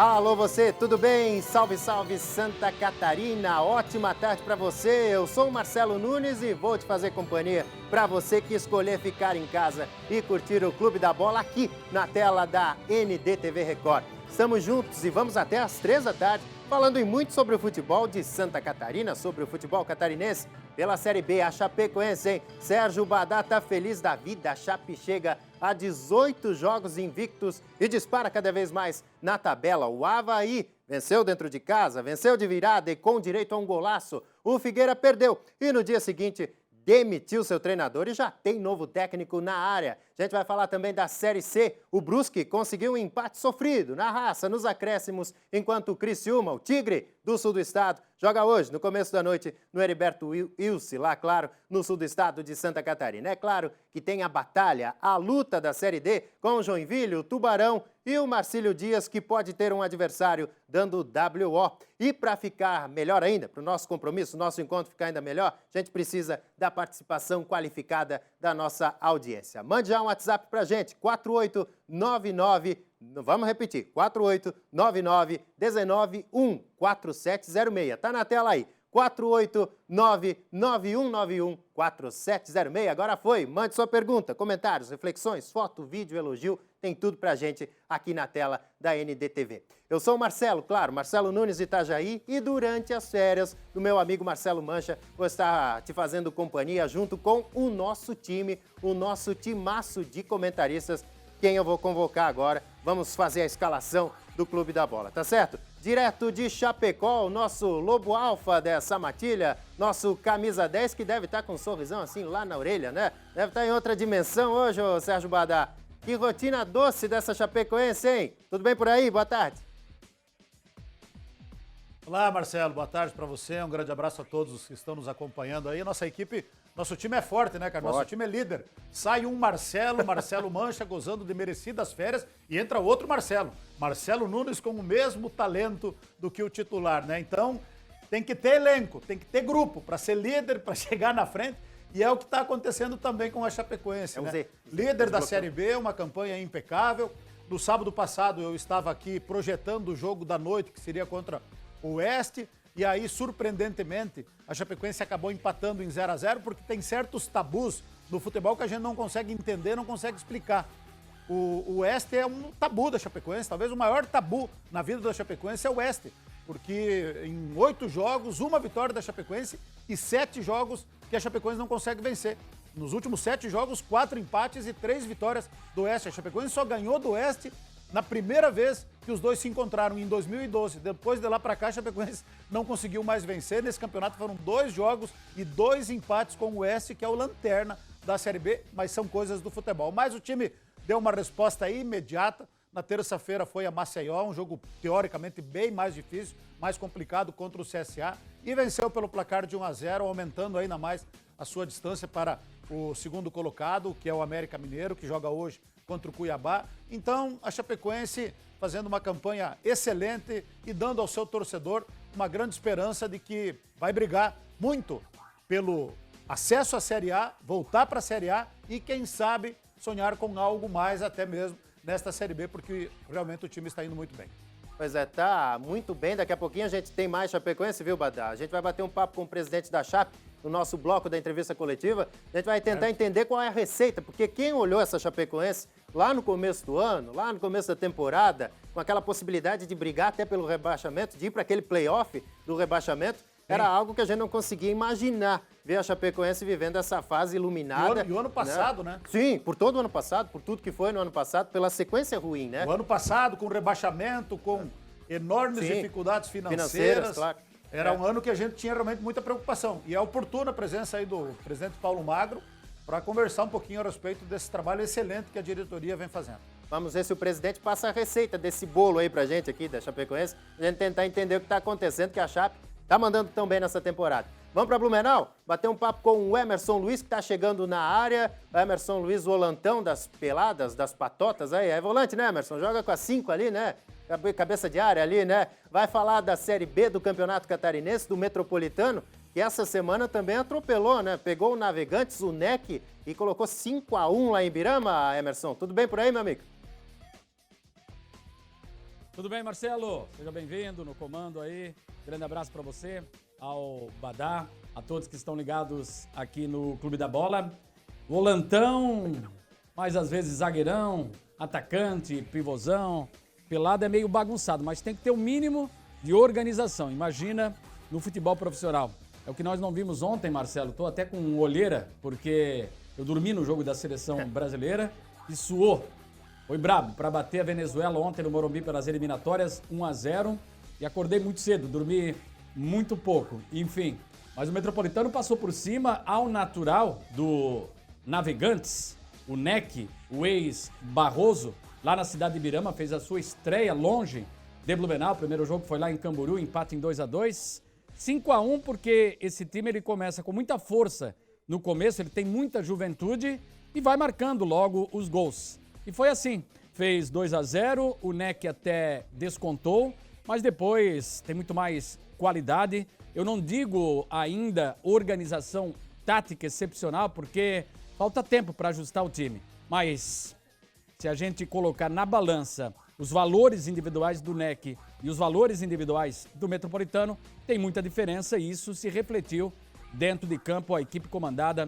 Alô você, tudo bem? Salve, salve Santa Catarina, ótima tarde para você. Eu sou o Marcelo Nunes e vou te fazer companhia para você que escolher ficar em casa e curtir o Clube da Bola aqui na tela da NDTV Record. Estamos juntos e vamos até às 3 da tarde falando muito sobre o futebol de Santa Catarina, sobre o futebol catarinense. Pela Série B, a Chapecoense, hein? Sérgio Badá tá feliz da vida, a Chape chega a 18 jogos invictos e dispara cada vez mais na tabela. O Avaí venceu dentro de casa, venceu de virada e com direito a um golaço. O Figueira perdeu e no dia seguinte demitiu seu treinador e já tem novo técnico na área. A gente vai falar também da Série C. O Brusque conseguiu um empate sofrido na raça, nos acréscimos, enquanto o Criciúma, o Tigre do sul do estado, joga hoje, no começo da noite, no Heriberto Ilse, lá, claro, no sul do estado de Santa Catarina. É claro que tem a batalha, a luta da Série D com o Joinville, o Tubarão e o Marcílio Dias, que pode ter um adversário dando WO. E para ficar melhor ainda, para o nosso compromisso, o nosso encontro ficar ainda melhor, a gente precisa da participação qualificada da nossa audiência. Mande já um WhatsApp para a gente, 4899, vamos repetir, 4899-191-4706. Tá na tela aí, 489-9191-4706. Agora foi, mande sua pergunta, comentários, reflexões, foto, vídeo, elogio, tem tudo pra gente aqui na tela da NDTV. Eu sou o Marcelo, claro, Marcelo Nunes de Itajaí, e durante as férias do meu amigo Marcelo Mancha, vou estar te fazendo companhia junto com o nosso time, o nosso timaço de comentaristas, quem eu vou convocar agora. Vamos fazer a escalação do Clube da Bola, tá certo? Direto de Chapecó, o nosso lobo alfa dessa matilha, nosso camisa 10, que deve estar com um sorrisão assim lá na orelha, né? Deve estar em outra dimensão hoje, ô Sérgio Badá. Que rotina doce dessa Chapecoense, hein? Tudo bem por aí? Boa tarde. Olá, Marcelo. Boa tarde para você. Um grande abraço a todos que estão nos acompanhando aí. Nossa equipe, nosso time é forte, né, cara? Nosso time é líder. Sai um Marcelo Mancha gozando de merecidas férias e entra outro Marcelo Nunes com o mesmo talento do que o titular, né? Então, tem que ter elenco, tem que ter grupo para ser líder, para chegar na frente. E é o que está acontecendo também com a Chapecoense, né? Líder da Série B, uma campanha impecável. No sábado passado eu estava aqui projetando o jogo da noite, que seria contra o Oeste, e aí, surpreendentemente, a Chapecoense acabou empatando em 0-0, porque tem certos tabus no futebol que a gente não consegue entender, não consegue explicar. O Oeste é um tabu da Chapecoense, talvez o maior tabu na vida da Chapecoense é o Oeste, porque em 8 jogos, 1 vitória da Chapecoense e 7 jogos que a Chapecoense não consegue vencer. Nos últimos 7 jogos, 4 empates e 3 vitórias do Oeste. A Chapecoense só ganhou do Oeste na primeira vez que os dois se encontraram, em 2012. Depois de lá para cá, a Chapecoense não conseguiu mais vencer. Nesse campeonato foram 2 jogos e 2 empates com o Oeste, que é o lanterna da Série B, mas são coisas do futebol. Mas o time deu uma resposta imediata. Na terça-feira foi a Maceió, um jogo teoricamente bem mais difícil, mais complicado contra o CSA, e venceu pelo placar de 1-0, aumentando ainda mais a sua distância para o segundo colocado, que é o América Mineiro, que joga hoje contra o Cuiabá. Então, a Chapecoense fazendo uma campanha excelente e dando ao seu torcedor uma grande esperança de que vai brigar muito pelo acesso à Série A, voltar para a Série A e, quem sabe, sonhar com algo mais até mesmo nesta Série B, porque realmente o time está indo muito bem. Pois é, tá muito bem. Daqui a pouquinho a gente tem mais Chapecoense, viu, Badá? A gente vai bater um papo com o presidente da Chape no nosso bloco da entrevista coletiva. A gente vai tentar entender qual é a receita, porque quem olhou essa Chapecoense lá no começo do ano, lá no começo da temporada, com aquela possibilidade de brigar até pelo rebaixamento, de ir para aquele playoff do rebaixamento, era algo que a gente não conseguia imaginar, ver a Chapecoense vivendo essa fase iluminada. E o ano passado, né? Sim, por todo o ano passado, por tudo que foi no ano passado, pela sequência ruim, né? O ano passado, com rebaixamento, com enormes dificuldades financeiras. Claro. Era um ano que a gente tinha realmente muita preocupação. E é oportuna a presença aí do presidente Paulo Magro para conversar um pouquinho a respeito desse trabalho excelente que a diretoria vem fazendo. Vamos ver se o presidente passa a receita desse bolo aí pra gente aqui da Chapecoense, a gente tentar entender o que está acontecendo, que a Chape tá mandando tão bem nessa temporada. Vamos para Blumenau? Bater um papo com o Emerson Luiz, que está chegando na área. O Emerson Luiz, volantão das peladas, das patotas aí. É volante, né, Emerson? Joga com a 5 ali, né? Cabeça de área ali, né? Vai falar da Série B do Campeonato Catarinense, do Metropolitano, que essa semana também atropelou, né? Pegou o Navegantes, o NEC, e colocou 5-1 lá em Birama, Emerson. Tudo bem por aí, meu amigo? Tudo bem, Marcelo? Seja bem-vindo no comando aí. Grande abraço para você, ao Badá, a todos que estão ligados aqui no Clube da Bola. Volantão, mais às vezes zagueirão, atacante, pivôzão. Pelado é meio bagunçado, mas tem que ter o mínimo de organização. Imagina no futebol profissional. É o que nós não vimos ontem, Marcelo. Tô até com olheira, porque eu dormi no jogo da seleção brasileira e suou. Foi brabo para bater a Venezuela ontem no Morumbi pelas eliminatórias, 1-0. E acordei muito cedo, dormi muito pouco. Enfim, mas o Metropolitano passou por cima ao natural do Navegantes, o NEC, o ex-Barroso, lá na cidade de Ibirama, fez a sua estreia longe de Blumenau. O primeiro jogo foi lá em Camboriú, empate em 2-2. 5-1 porque esse time ele começa com muita força no começo, ele tem muita juventude e vai marcando logo os gols. E foi assim, fez 2-0, o NEC até descontou, mas depois tem muito mais qualidade. Eu não digo ainda organização tática excepcional, porque falta tempo para ajustar o time. Mas se a gente colocar na balança os valores individuais do NEC e os valores individuais do Metropolitano, tem muita diferença e isso se refletiu dentro de campo a equipe comandada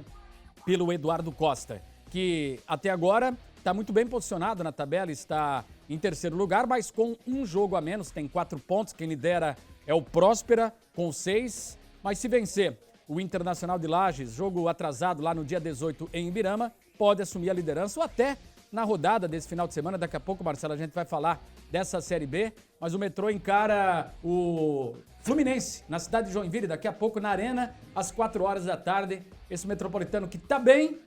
pelo Eduardo Costa, que até agora está muito bem posicionado na tabela, está em terceiro lugar, mas com um jogo a menos, tem 4 pontos, quem lidera é o Próspera com 6, mas se vencer o Internacional de Lages, jogo atrasado lá no dia 18 em Ibirama, pode assumir a liderança ou até na rodada desse final de semana. Daqui a pouco, Marcelo, a gente vai falar dessa Série B, mas o Metrô encara o Fluminense na cidade de Joinville, daqui a pouco na Arena, às 4 horas da tarde. Esse Metropolitano que tá bem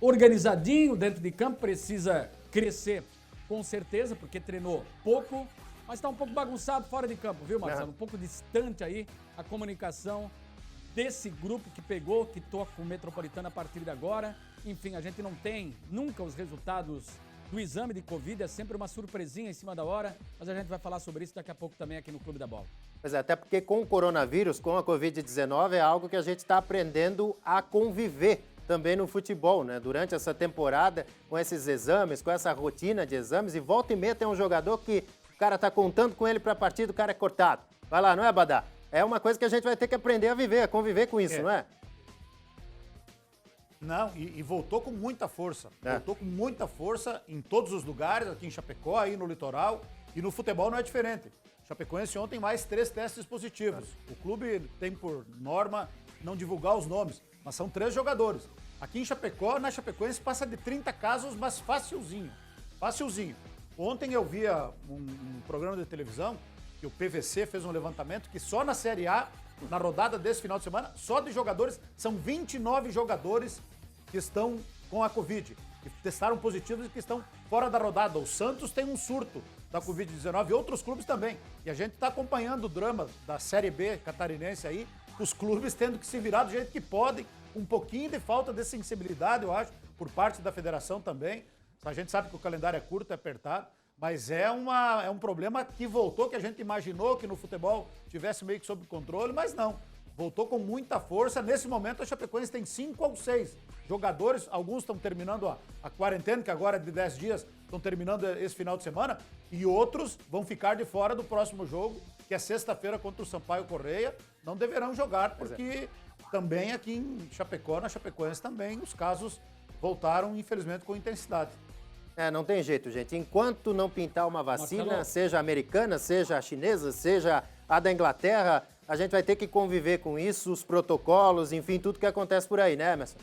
organizadinho dentro de campo, precisa crescer com certeza, porque treinou pouco, mas tá um pouco bagunçado fora de campo, viu, Marcelo? Um pouco distante aí a comunicação desse grupo que pegou, que toca o Metropolitano a partir de agora. Enfim, a gente não tem nunca os resultados do exame de Covid, é sempre uma surpresinha em cima da hora, mas a gente vai falar sobre isso daqui a pouco também aqui no Clube da Bola. Pois é, até porque com o coronavírus, com a Covid-19, é algo que a gente está aprendendo a conviver também no futebol, né? Durante essa temporada, com esses exames, com essa rotina de exames, e volta e meia tem um jogador que o cara tá contando com ele para a partida, o cara é cortado. Vai lá, não é, Badá? É uma coisa que a gente vai ter que aprender a viver, a conviver com isso, não é? Não, e voltou com muita força. Voltou com muita força em todos os lugares, aqui em Chapecó, aí no litoral. E no futebol não é diferente. Chapecoense ontem mais 3 testes positivos. O clube tem por norma não divulgar os nomes, mas são 3 jogadores. Aqui em Chapecó, na Chapecoense, passa de 30 casos, mas facilzinho. Facilzinho. Ontem eu via um programa de televisão que o PVC fez um levantamento que só na Série A, na rodada desse final de semana, só de jogadores, são 29 jogadores que estão com a Covid, que testaram positivos e que estão fora da rodada. O Santos tem um surto da Covid-19 e outros clubes também. E a gente está acompanhando o drama da Série B catarinense aí, os clubes tendo que se virar do jeito que podem, um pouquinho de falta de sensibilidade, eu acho, por parte da federação também. A gente sabe que o calendário é curto, é apertado, mas é um problema que voltou, que a gente imaginou que no futebol tivesse meio que sob controle, mas não. Voltou com muita força. Nesse momento, a Chapecoense tem 5 ou 6 jogadores. Alguns estão terminando a quarentena, que agora é de 10 dias, estão terminando esse final de semana. E outros vão ficar de fora do próximo jogo, que é sexta-feira contra o Sampaio Correia. Não deverão jogar, porque também aqui em Chapecó, na Chapecoense também, os casos voltaram, infelizmente, com intensidade. Não tem jeito, gente. Enquanto não pintar uma vacina, Marcelo, seja americana, seja a chinesa, seja a da Inglaterra, a gente vai ter que conviver com isso, os protocolos, enfim, tudo que acontece por aí, né, Emerson?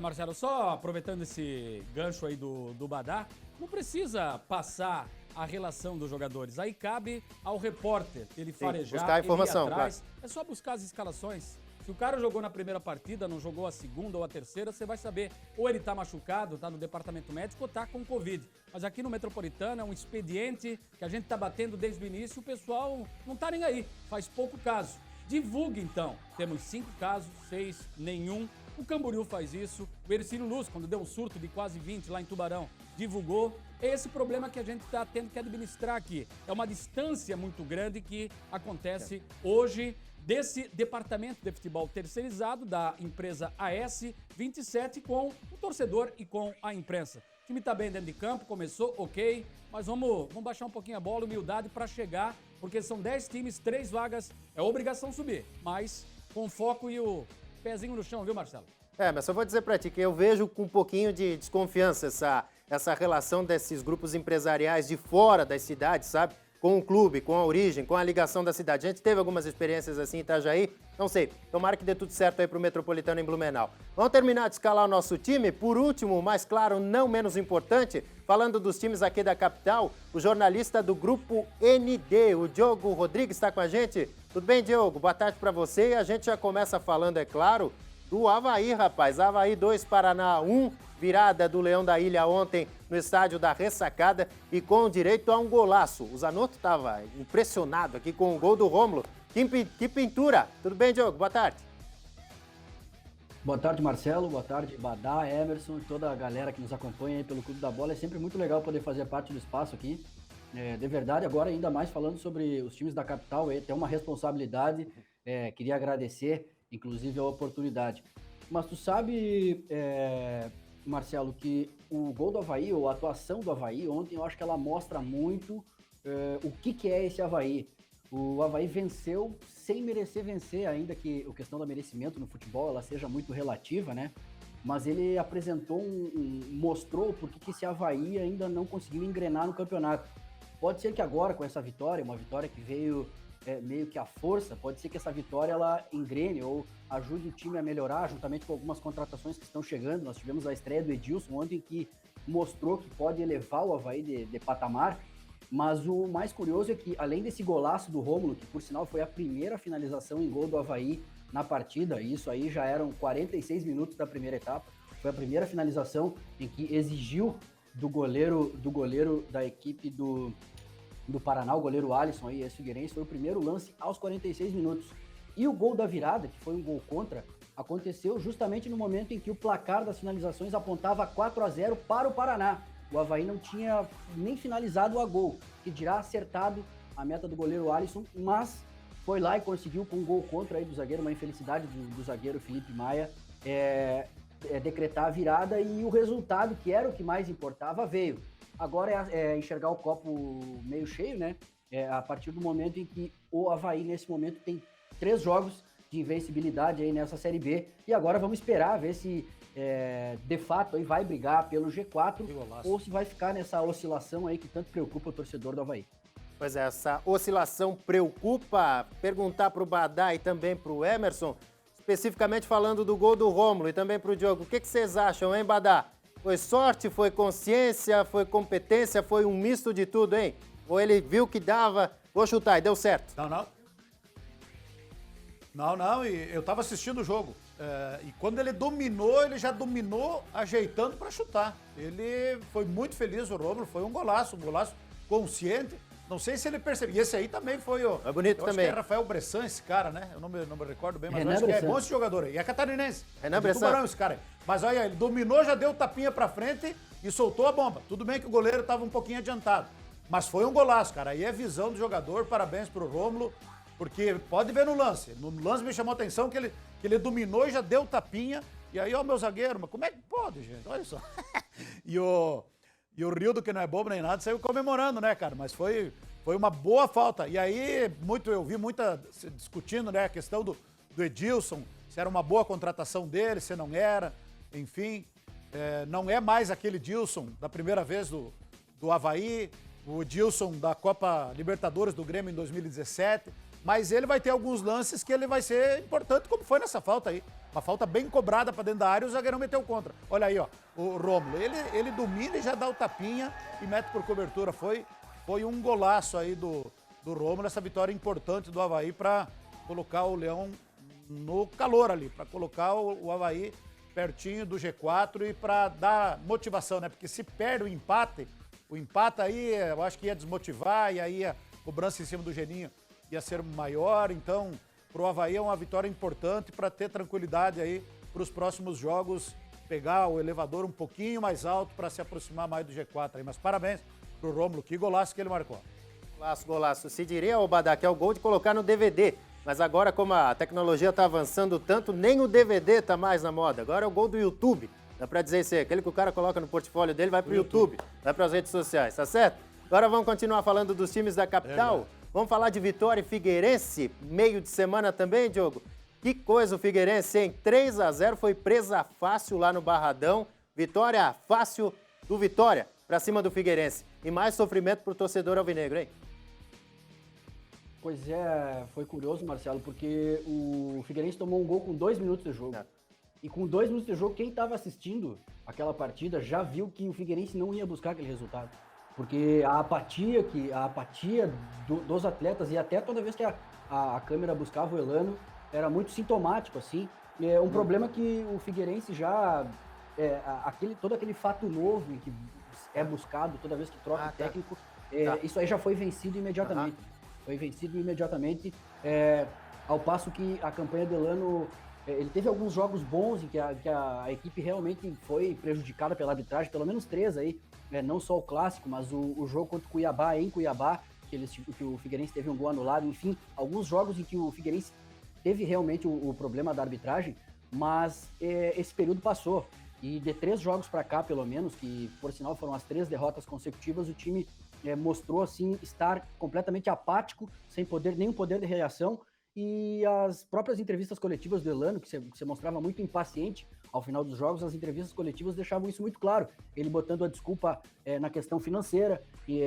Marcelo, só aproveitando esse gancho aí do Badá, não precisa passar a relação dos jogadores. Aí cabe ao repórter ele farejar, buscar a informação, ele ir atrás. Claro. É só buscar as escalações. Se o cara jogou na primeira partida, não jogou a segunda ou a terceira, você vai saber ou ele tá machucado, tá no departamento médico ou tá com Covid. Mas aqui no Metropolitano é um expediente que a gente tá batendo desde o início, o pessoal não tá nem aí, faz pouco caso. Divulgue então. Temos 5 casos, 6, nenhum. O Camboriú faz isso. O Ercílio Luz, quando deu um surto de quase 20 lá em Tubarão, divulgou. É esse problema que a gente está tendo que administrar aqui. É uma distância muito grande que acontece hoje desse departamento de futebol terceirizado da empresa AS 27 com o torcedor e com a imprensa. O time tá bem dentro de campo, começou, ok, mas vamos baixar um pouquinho a bola, humildade para chegar, porque são 10 times, 3 vagas, é obrigação subir, mas com foco e o pezinho no chão, viu, Marcelo? Mas eu vou dizer pra ti que eu vejo com um pouquinho de desconfiança essa relação desses grupos empresariais de fora das cidades, sabe? Com o clube, com a origem, com a ligação da cidade. A gente teve algumas experiências assim em Itajaí, não sei, tomara que dê tudo certo aí pro Metropolitano em Blumenau. Vamos terminar de escalar o nosso time. Por último, mas claro, não menos importante, falando dos times aqui da capital, o jornalista do Grupo ND, o Diogo Rodrigues, está com a gente. Tudo bem, Diogo? Boa tarde para você. E a gente já começa falando, é claro, do Avaí, rapaz. Avaí 2, Paraná 1, virada do Leão da Ilha ontem no estádio da Ressacada e com direito a um golaço. O Zanotto estava impressionado aqui com o gol do Rômulo. Que pintura! Tudo bem, Diogo? Boa tarde. Boa tarde, Marcelo. Boa tarde, Badá, Emerson e toda a galera que nos acompanha aí pelo Clube da Bola. É sempre muito legal poder fazer parte do espaço aqui. De verdade, agora ainda mais falando sobre os times da capital, tem uma responsabilidade. Queria agradecer, inclusive, a oportunidade. Mas tu sabe, Marcelo, que o gol do Avaí, ou a atuação do Avaí ontem, eu acho que ela mostra muito o que é esse Avaí. O Avaí venceu sem merecer vencer, ainda que a questão do merecimento no futebol ela seja muito relativa, né? Mas ele apresentou, mostrou por que esse Avaí ainda não conseguiu engrenar no campeonato. Pode ser que agora, com essa vitória, uma vitória que veio meio que à força, pode ser que essa vitória ela engrene ou ajude o time a melhorar, juntamente com algumas contratações que estão chegando. Nós tivemos a estreia do Edilson ontem, que mostrou que pode elevar o Avaí de patamar. Mas o mais curioso é que, além desse golaço do Rômulo, que por sinal foi a primeira finalização em gol do Avaí na partida, e isso aí já eram 46 minutos da primeira etapa, foi a primeira finalização em que exigiu do goleiro da equipe do Paraná, o goleiro Alisson, aí, ex-figueirense, foi o primeiro lance aos 46 minutos. E o gol da virada, que foi um gol contra, aconteceu justamente no momento em que o placar das finalizações apontava 4-0 para o Paraná. O Avaí não tinha nem finalizado a gol, que dirá acertado a meta do goleiro Alisson, mas foi lá e conseguiu com um gol contra aí do zagueiro, uma infelicidade do zagueiro Felipe Maia, decretar a virada, e o resultado, que era o que mais importava, veio. Agora é enxergar o copo meio cheio, né? A partir do momento em que o Avaí, nesse momento, tem 3 jogos de invencibilidade aí nessa Série B, e agora vamos esperar, ver se de fato aí vai brigar pelo G4 ou se vai ficar nessa oscilação aí que tanto preocupa o torcedor do Avaí. Pois é, essa oscilação preocupa. Perguntar para o Badá e também para o Emerson, especificamente falando do gol do Rômulo e também para o Diogo, o que vocês acham, hein, Badá? Foi sorte, foi consciência, foi competência, foi um misto de tudo, hein? Ou ele viu que dava, vou chutar e deu certo? Não, e eu tava assistindo o jogo. E quando ele dominou, ele já dominou ajeitando para chutar. Ele foi muito feliz, o Rômulo, foi um golaço consciente. Não sei se ele percebeu. E esse aí também foi o... É bonito eu também. Acho que é Rafael Bressan, esse cara, né? Eu não me recordo bem, mas Renan eu acho que Bressan. é bom esse jogador aí. E é catarinense. Renan É do Bressan. Tubarão esse cara aí. Mas olha, ele dominou, já deu tapinha pra frente e soltou a bomba. Tudo bem que o goleiro tava um pouquinho adiantado. Mas foi um golaço, cara. Aí é visão do jogador, parabéns pro Rômulo. Porque pode ver no lance. No lance me chamou a atenção que ele dominou e já deu tapinha. E aí, ó, meu zagueiro, mas como é que pode, gente? Olha só. E o Rildo, que não é bobo nem nada, saiu comemorando, né, cara? Mas foi uma boa falta. E aí, eu vi muita discutindo, né, a questão do Edilson, se era uma boa contratação dele, se não era. Enfim, não é mais aquele Edilson da primeira vez do Avaí, o Edilson da Copa Libertadores do Grêmio em 2017. Mas ele vai ter alguns lances que ele vai ser importante, como foi nessa falta aí. Uma falta bem cobrada para dentro da área e o zagueirão meteu contra. Olha aí, ó, o Rômulo. Ele domina e já dá o tapinha e mete por cobertura. Foi um golaço aí do Rômulo, essa vitória importante do Avaí para colocar o Leão no calor ali, para colocar o Avaí pertinho do G4 e para dar motivação, né? Porque se perde o empate aí eu acho que ia desmotivar e aí a cobrança em cima do Geninho ia ser maior, então pro Avaí é uma vitória importante para ter tranquilidade aí para os próximos jogos, pegar o elevador um pouquinho mais alto para se aproximar mais do G4 aí. Mas parabéns pro Rômulo, que golaço que ele marcou. Golaço. Se diria, ô Badá, que é o gol de colocar no DVD. Mas agora, como a tecnologia está avançando tanto, nem o DVD está mais na moda. Agora é o gol do YouTube. Dá pra dizer isso aí. Aquele que o cara coloca no portfólio dele vai pro YouTube, vai pras redes sociais, tá certo? Agora vamos continuar falando dos times da capital. Vamos falar de Vitória e Figueirense, meio de semana também, Diogo? Que coisa o Figueirense, hein? 3-0, foi presa fácil lá no Barradão. Vitória fácil do Vitória pra cima do Figueirense. E mais sofrimento pro torcedor alvinegro, hein? Pois é, foi curioso, Marcelo, porque o Figueirense tomou um gol com 2 minutos de jogo. E com 2 minutos de jogo, quem estava assistindo aquela partida já viu que o Figueirense não ia buscar aquele resultado. Porque a apatia dos atletas, e até toda vez que a câmera buscava o Elano, era muito sintomático, assim. É um problema que o Figueirense já... todo aquele fato novo em que é buscado toda vez que troca o técnico, isso aí já foi vencido imediatamente. Foi vencido imediatamente, ao passo que a campanha do Elano... Ele teve alguns jogos bons em que a equipe realmente foi prejudicada pela arbitragem, pelo menos 3 aí, não só o clássico, mas o jogo contra o Cuiabá, em Cuiabá, que o Figueirense teve um gol anulado, enfim, alguns jogos em que o Figueirense teve realmente o problema da arbitragem, mas esse período passou. E de 3 jogos para cá, pelo menos, que por sinal foram as 3 derrotas consecutivas, o time mostrou assim estar completamente apático, sem nenhum poder de reação. E as próprias entrevistas coletivas do Elano, que se mostrava muito impaciente ao final dos jogos, as entrevistas coletivas deixavam isso muito claro. Ele botando a desculpa na questão financeira, e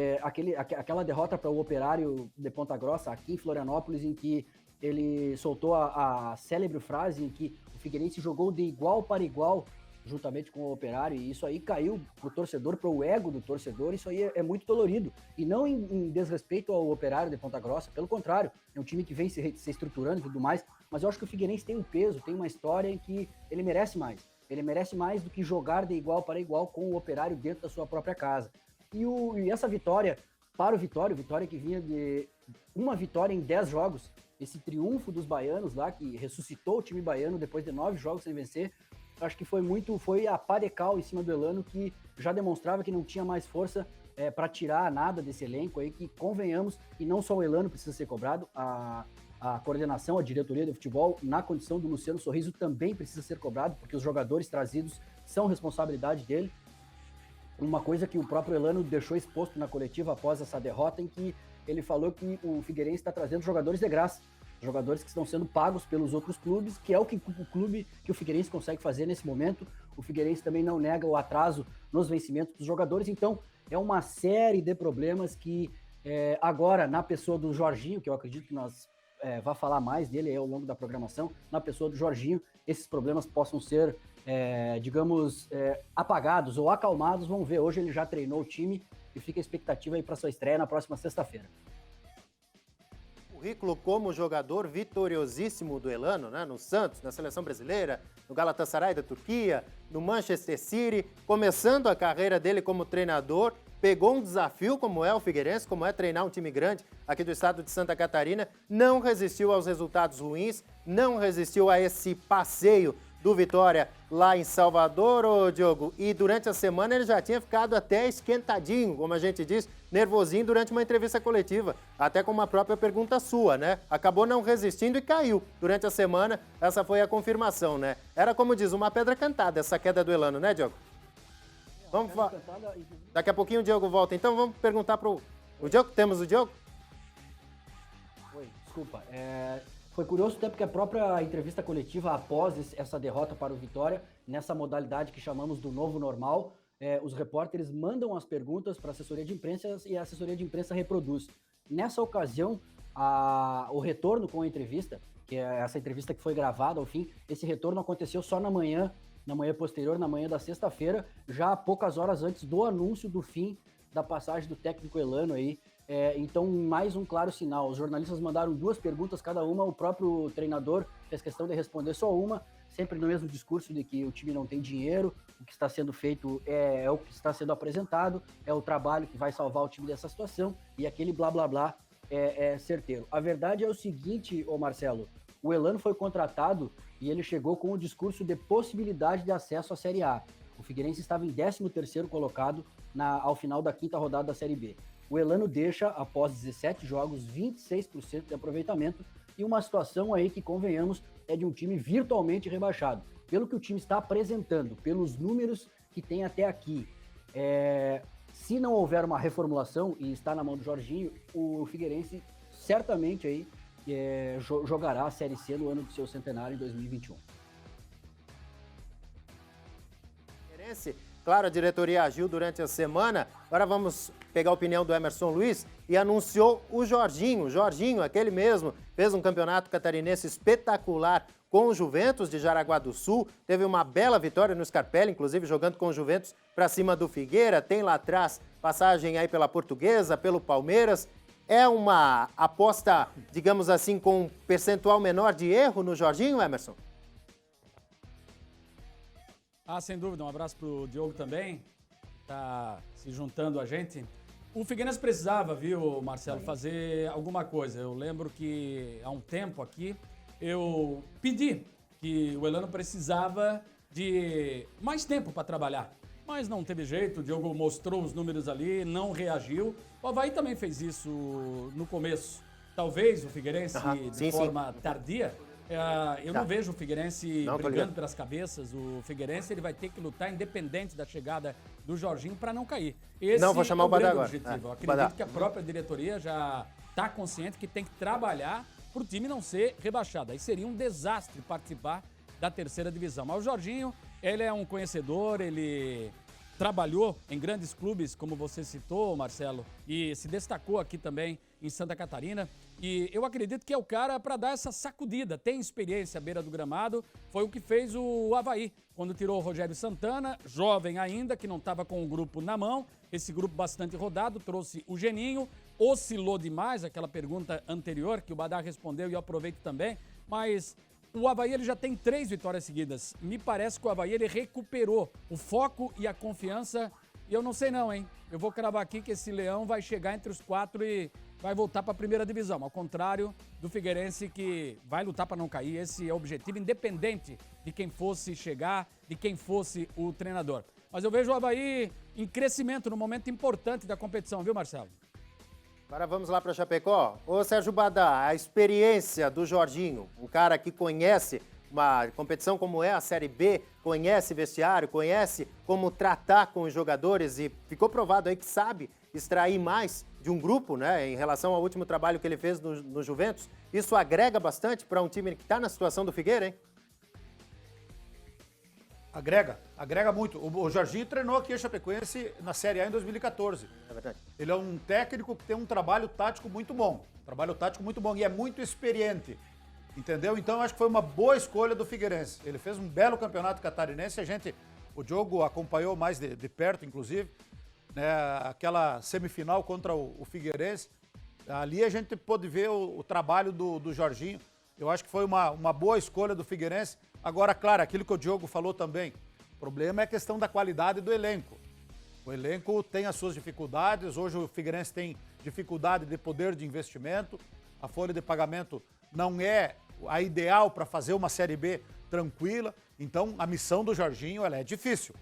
aquela derrota para o Operário de Ponta Grossa, aqui em Florianópolis, em que ele soltou a célebre frase em que o Figueirense jogou de igual para igual juntamente com o Operário, e isso aí caiu pro torcedor, pro ego do torcedor, isso aí é muito dolorido. E não em desrespeito ao Operário de Ponta Grossa, pelo contrário, é um time que vem se estruturando e tudo mais, mas eu acho que o Figueirense tem um peso, tem uma história em que ele merece mais. Ele merece mais do que jogar de igual para igual com o Operário dentro da sua própria casa. E essa vitória, para o Vitória que vinha de uma vitória em 10 jogos, esse triunfo dos baianos lá, que ressuscitou o time baiano depois de 9 jogos sem vencer, acho que foi a pá de cal em cima do Elano, que já demonstrava que não tinha mais força para tirar nada desse elenco aí, que convenhamos, e não só o Elano precisa ser cobrado, a coordenação, a diretoria de futebol, na condição do Luciano Sorriso, também precisa ser cobrado, porque os jogadores trazidos são responsabilidade dele. Uma coisa que o próprio Elano deixou exposto na coletiva após essa derrota, em que ele falou que o Figueirense está trazendo jogadores de graça, jogadores que estão sendo pagos pelos outros clubes, que é o clube que o Figueirense consegue fazer nesse momento. O Figueirense também não nega o atraso nos vencimentos dos jogadores, então é uma série de problemas que agora, na pessoa do Jorginho, que eu acredito que nós vai falar mais dele aí ao longo da programação, na pessoa do Jorginho, esses problemas possam ser, apagados ou acalmados. Vamos ver, hoje ele já treinou o time e fica a expectativa aí para sua estreia na próxima sexta-feira. Currículo como jogador vitoriosíssimo do Elano, né? No Santos, na Seleção Brasileira, no Galatasaray da Turquia, no Manchester City, começando a carreira dele como treinador, pegou um desafio como é o Figueirense, como é treinar um time grande aqui do estado de Santa Catarina, não resistiu aos resultados ruins, não resistiu a esse passeio do Vitória lá em Salvador, ô Diogo, e durante a semana ele já tinha ficado até esquentadinho, como a gente diz, nervosinho durante uma entrevista coletiva, até com uma própria pergunta sua, né? Acabou não resistindo e caiu durante a semana, essa foi a confirmação, né? Era, como diz, uma pedra cantada essa queda do Elano, né, Diogo? Vamos Daqui a pouquinho o Diogo volta, então vamos perguntar pro Diogo, temos o Diogo? Oi, desculpa, foi curioso até porque a própria entrevista coletiva após essa derrota para o Vitória, nessa modalidade que chamamos do novo normal, os repórteres mandam as perguntas para a assessoria de imprensa e a assessoria de imprensa reproduz. Nessa ocasião, o retorno com a entrevista, que é essa entrevista que foi gravada ao fim, esse retorno aconteceu só na manhã posterior, na manhã da sexta-feira, já poucas horas antes do anúncio do fim da passagem do técnico Elano aí. Então, mais um claro sinal. Os jornalistas mandaram 2 perguntas cada uma, o próprio treinador fez questão de responder só uma, sempre no mesmo discurso de que o time não tem dinheiro, o que está sendo feito é o que está sendo apresentado, é o trabalho que vai salvar o time dessa situação, e aquele blá blá blá é certeiro. A verdade é o seguinte, ô Marcelo, o Elano foi contratado e ele chegou com o discurso de possibilidade de acesso à Série A. O Figueirense estava em 13º colocado ao final da 5ª rodada da Série B. O Elano deixa, após 17 jogos, 26% de aproveitamento e uma situação aí que, convenhamos, é de um time virtualmente rebaixado. pelo que o time está apresentando, pelos números que tem até aqui, se não houver uma reformulação e está na mão do Jorginho, o Figueirense certamente aí jogará a Série C no ano do seu centenário em 2021. Claro, a diretoria agiu durante a semana. Agora vamos pegar a opinião do Emerson Luiz e anunciou o Jorginho. O Jorginho, aquele mesmo, fez um campeonato catarinense espetacular com o Juventus de Jaraguá do Sul. Teve uma bela vitória no Scarpelli, inclusive jogando com o Juventus para cima do Figueira. Tem lá atrás passagem aí pela Portuguesa, pelo Palmeiras. É uma aposta, digamos assim, com um percentual menor de erro no Jorginho, Emerson? Sem dúvida, um abraço pro Diogo também, tá se juntando a gente. O Figueirense precisava, viu, Marcelo, fazer alguma coisa. Eu lembro que há um tempo aqui eu pedi que o Elano precisava de mais tempo para trabalhar, mas não teve jeito. O Diogo mostrou os números ali, não reagiu. O Avaí também fez isso no começo. Talvez o Figueirense de forma tardia. Eu não vejo o Figueirense brigando pelas cabeças. O Figueirense ele vai ter que lutar independente da chegada do Jorginho para não cair. Esse vou chamar o Badá agora. Objetivo. Eu acredito que a própria diretoria já está consciente que tem que trabalhar para o time não ser rebaixado. Aí seria um desastre participar da terceira divisão. Mas o Jorginho, ele é um conhecedor, ele trabalhou em grandes clubes, como você citou, Marcelo, e se destacou aqui também em Santa Catarina. E eu acredito que é o cara para dar essa sacudida. Tem experiência à beira do gramado. Foi o que fez o Avaí, quando tirou o Rogério Santana, jovem ainda, que não estava com o grupo na mão. Esse grupo bastante rodado, trouxe o Geninho. Oscilou demais, aquela pergunta anterior que o Badá respondeu e eu aproveito também. Mas o Avaí ele já tem 3 vitórias seguidas. Me parece que o Avaí ele recuperou o foco e a confiança. E eu não sei não, hein? Eu vou cravar aqui que esse Leão vai chegar entre os 4 e vai voltar para a primeira divisão. Ao contrário do Figueirense, que vai lutar para não cair. Esse é o objetivo, independente de quem fosse chegar, de quem fosse o treinador. Mas eu vejo o Avaí em crescimento no momento importante da competição, viu, Marcelo? Agora vamos lá para Chapecó. Ô Sérgio Badá, a experiência do Jorginho, um cara que conhece uma competição como é a Série B, conhece vestiário, conhece como tratar com os jogadores e ficou provado aí que sabe extrair mais de um grupo, né, em relação ao último trabalho que ele fez no Juventus. Isso agrega bastante para um time que está na situação do Figueira, hein? Agrega muito. O Jorginho treinou aqui a Chapecoense na Série A em 2014. É verdade. Ele é um técnico que tem um trabalho tático muito bom. E é muito experiente. Entendeu? Então, acho que foi uma boa escolha do Figueirense. Ele fez um belo campeonato catarinense. O Diogo acompanhou mais de perto, inclusive, né, aquela semifinal contra o Figueirense. Ali a gente pôde ver o trabalho do Jorginho. Eu acho que foi uma boa escolha do Figueirense. Agora, claro, aquilo que o Diogo falou também. O problema é a questão da qualidade do elenco. O elenco tem as suas dificuldades. Hoje o Figueirense tem dificuldade de poder de investimento. A folha de pagamento não é a ideal para fazer uma Série B tranquila. Então, a missão do Jorginho ela é difícil,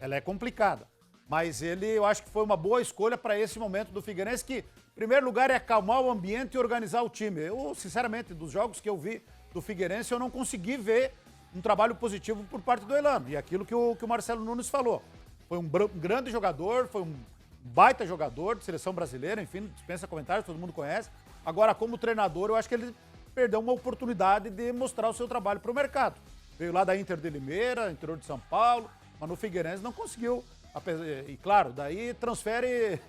ela é complicada. Mas eu acho que foi uma boa escolha para esse momento do Figueirense, que, em primeiro lugar, é acalmar o ambiente e organizar o time. Eu, sinceramente, dos jogos que eu vi do Figueirense, eu não consegui ver um trabalho positivo por parte do Elano. E aquilo que o Marcelo Nunes falou. Foi um grande jogador, foi um baita jogador de seleção brasileira, enfim, dispensa comentários, todo mundo conhece. Agora, como treinador, eu acho que ele perdeu uma oportunidade de mostrar o seu trabalho para o mercado. Veio lá da Inter de Limeira, interior de São Paulo, mas no Figueirense não conseguiu. E claro, daí transfere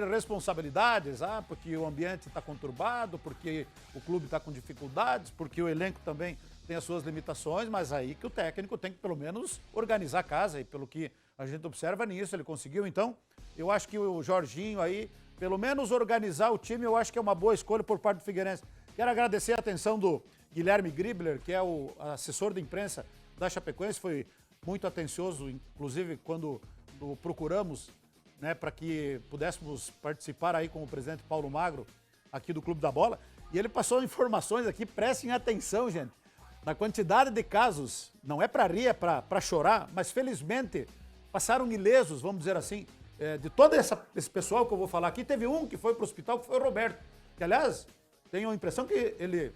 responsabilidades, porque o ambiente está conturbado, porque o clube está com dificuldades, porque o elenco também tem as suas limitações, mas aí que o técnico tem que pelo menos organizar a casa, e pelo que a gente observa nisso, ele conseguiu. Então, eu acho que o Jorginho aí, pelo menos organizar o time, eu acho que é uma boa escolha por parte do Figueirense. Quero agradecer a atenção do Guilherme Gribler, que é o assessor de imprensa da Chapecoense, foi muito atencioso, inclusive quando o procuramos, né, para que pudéssemos participar aí com o presidente Paulo Magro, aqui do Clube da Bola, e ele passou informações aqui, prestem atenção, gente, na quantidade de casos, não é para rir, é para chorar, mas felizmente passaram ilesos, vamos dizer assim, de todo esse pessoal que eu vou falar aqui. Teve um que foi para o hospital, que foi o Roberto, que aliás, tenho a impressão que ele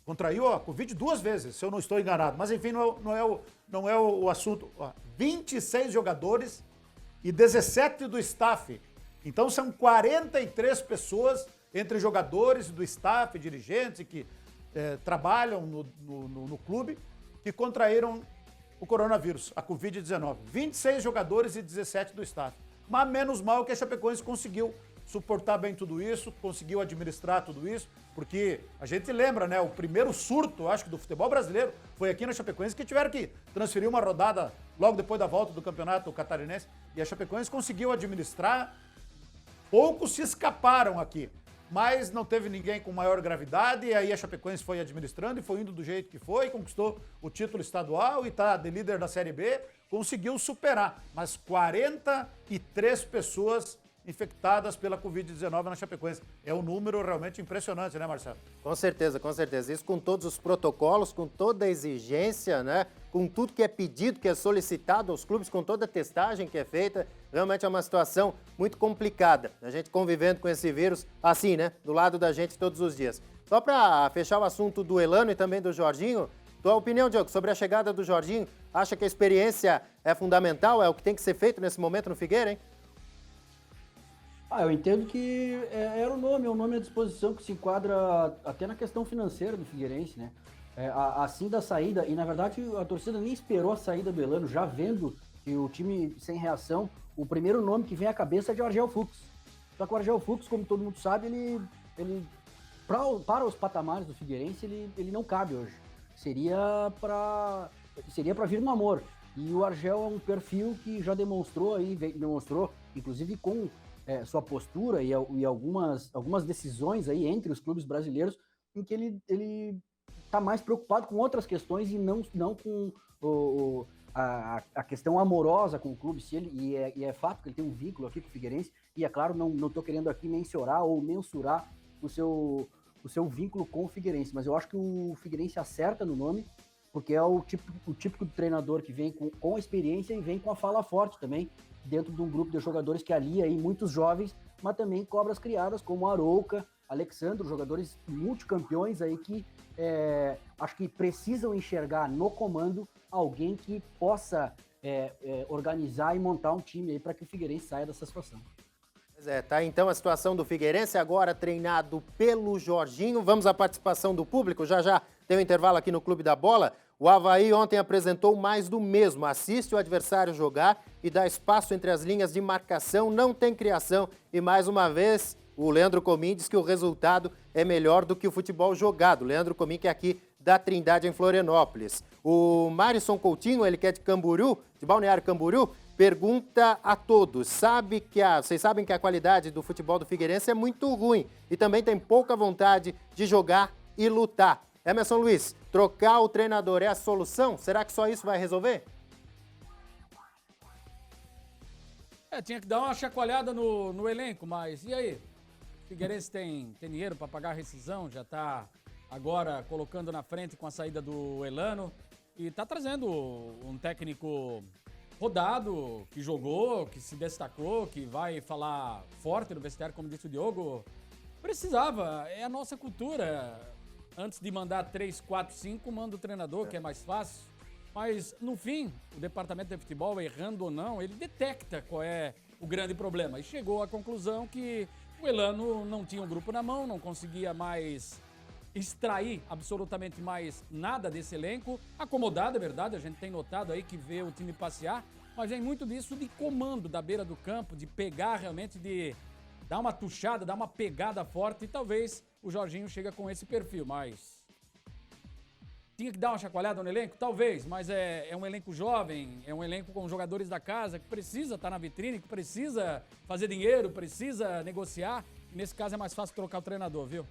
contraiu a Covid 2 vezes, se eu não estou enganado. Mas, enfim, não é o assunto. 26 jogadores e 17 do staff. Então, são 43 pessoas, entre jogadores do staff, dirigentes que trabalham no clube, que contraíram o coronavírus, a Covid-19. 26 jogadores e 17 do staff. Mas menos mal que a Chapecoense conseguiu suportar bem tudo isso, conseguiu administrar tudo isso, porque a gente lembra, né, o primeiro surto, acho que do futebol brasileiro, foi aqui na Chapecoense, que tiveram que transferir uma rodada logo depois da volta do campeonato catarinense, e a Chapecoense conseguiu administrar. Poucos se escaparam aqui, mas não teve ninguém com maior gravidade, e aí a Chapecoense foi administrando e foi indo do jeito que foi, conquistou o título estadual e está de líder da Série B, conseguiu superar, mas 43 pessoas infectadas pela Covid-19 na Chapecoense. É um número realmente impressionante, né, Marcelo? Com certeza, com certeza. Isso com todos os protocolos, com toda a exigência, né? Com tudo que é pedido, que é solicitado aos clubes, com toda a testagem que é feita. Realmente é uma situação muito complicada. A gente convivendo com esse vírus assim, né? Do lado da gente todos os dias. Só para fechar o assunto do Elano e também do Jorginho, tua opinião, Diogo, sobre a chegada do Jorginho? Acha que a experiência é fundamental? É o que tem que ser feito nesse momento no Figueira, hein? Eu entendo que é um nome à disposição que se enquadra até na questão financeira do Figueirense, né? Assim da saída, e na verdade a torcida nem esperou a saída do Elano, já vendo que o time sem reação, o primeiro nome que vem à cabeça é de Argel Fux. Só que o Argel Fux, como todo mundo sabe, ele para os patamares do Figueirense, ele não cabe hoje. Seria para vir no amor. E o Argel é um perfil que já demonstrou, inclusive com sua postura e algumas decisões aí entre os clubes brasileiros, em que ele está mais preocupado com outras questões e não com a questão amorosa com o clube. E é fato que ele tem um vínculo aqui com o Figueirense, e é claro, não estou querendo aqui mensurar o seu vínculo com o Figueirense, mas eu acho que o Figueirense acerta no nome, porque é o típico do treinador que vem com a experiência e vem com a fala forte também, dentro de um grupo de jogadores que alia aí muitos jovens, mas também cobras criadas como Arouca, Alexandro, jogadores multicampeões aí que acho que precisam enxergar no comando alguém que possa organizar e montar um time aí para que o Figueirense saia dessa situação. Pois é, tá então a situação do Figueirense, agora treinado pelo Jorginho. Vamos à participação do público, já tem um intervalo aqui no Clube da Bola. O Avaí ontem apresentou mais do mesmo, assiste o adversário jogar e dá espaço entre as linhas de marcação, não tem criação e mais uma vez o Leandro Comin diz que o resultado é melhor do que o futebol jogado. Leandro Comin, que é aqui da Trindade em Florianópolis. O Marisson Coutinho, ele que é de Camboriú, de Balneário Camboriú, pergunta a todos, vocês sabem que a qualidade do futebol do Figueirense é muito ruim e também tem pouca vontade de jogar e lutar. Emerson Luiz, trocar o treinador é a solução? Será que só isso vai resolver? Tinha que dar uma chacoalhada no elenco, mas e aí? O Figueirense tem dinheiro para pagar a rescisão, já está agora colocando na frente com a saída do Elano e está trazendo um técnico rodado, que jogou, que se destacou, que vai falar forte no vestiário, como disse o Diogo. Precisava, é a nossa cultura. Antes de mandar 3, 4, 5, manda o treinador, que é mais fácil. Mas, no fim, o departamento de futebol, errando ou não, ele detecta qual é o grande problema. E chegou à conclusão que o Elano não tinha um grupo na mão, não conseguia mais extrair absolutamente mais nada desse elenco. Acomodado, é verdade, a gente tem notado aí que vê o time passear, mas vem muito disso de comando da beira do campo, de pegar realmente, de dar uma tuchada, dar uma pegada forte, e talvez o Jorginho chega com esse perfil, mas tinha que dar uma chacoalhada no elenco? Talvez, mas é um elenco jovem, é um elenco com jogadores da casa que precisa estar na vitrine, que precisa fazer dinheiro, precisa negociar, e nesse caso é mais fácil trocar o treinador, viu?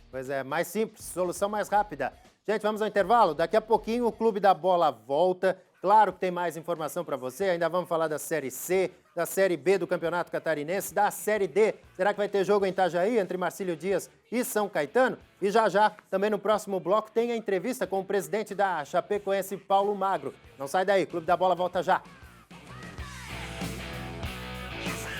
Pois é, mais simples, solução mais rápida. Gente, vamos ao intervalo? Daqui a pouquinho o Clube da Bola volta. Claro que tem mais informação para você, ainda vamos falar da Série C, da Série B do Campeonato Catarinense, da Série D. Será que vai ter jogo em Itajaí entre Marcílio Dias e São Caetano? E já, também no próximo bloco, tem a entrevista com o presidente da Chapecoense, Paulo Magro. Não sai daí, Clube da Bola volta já.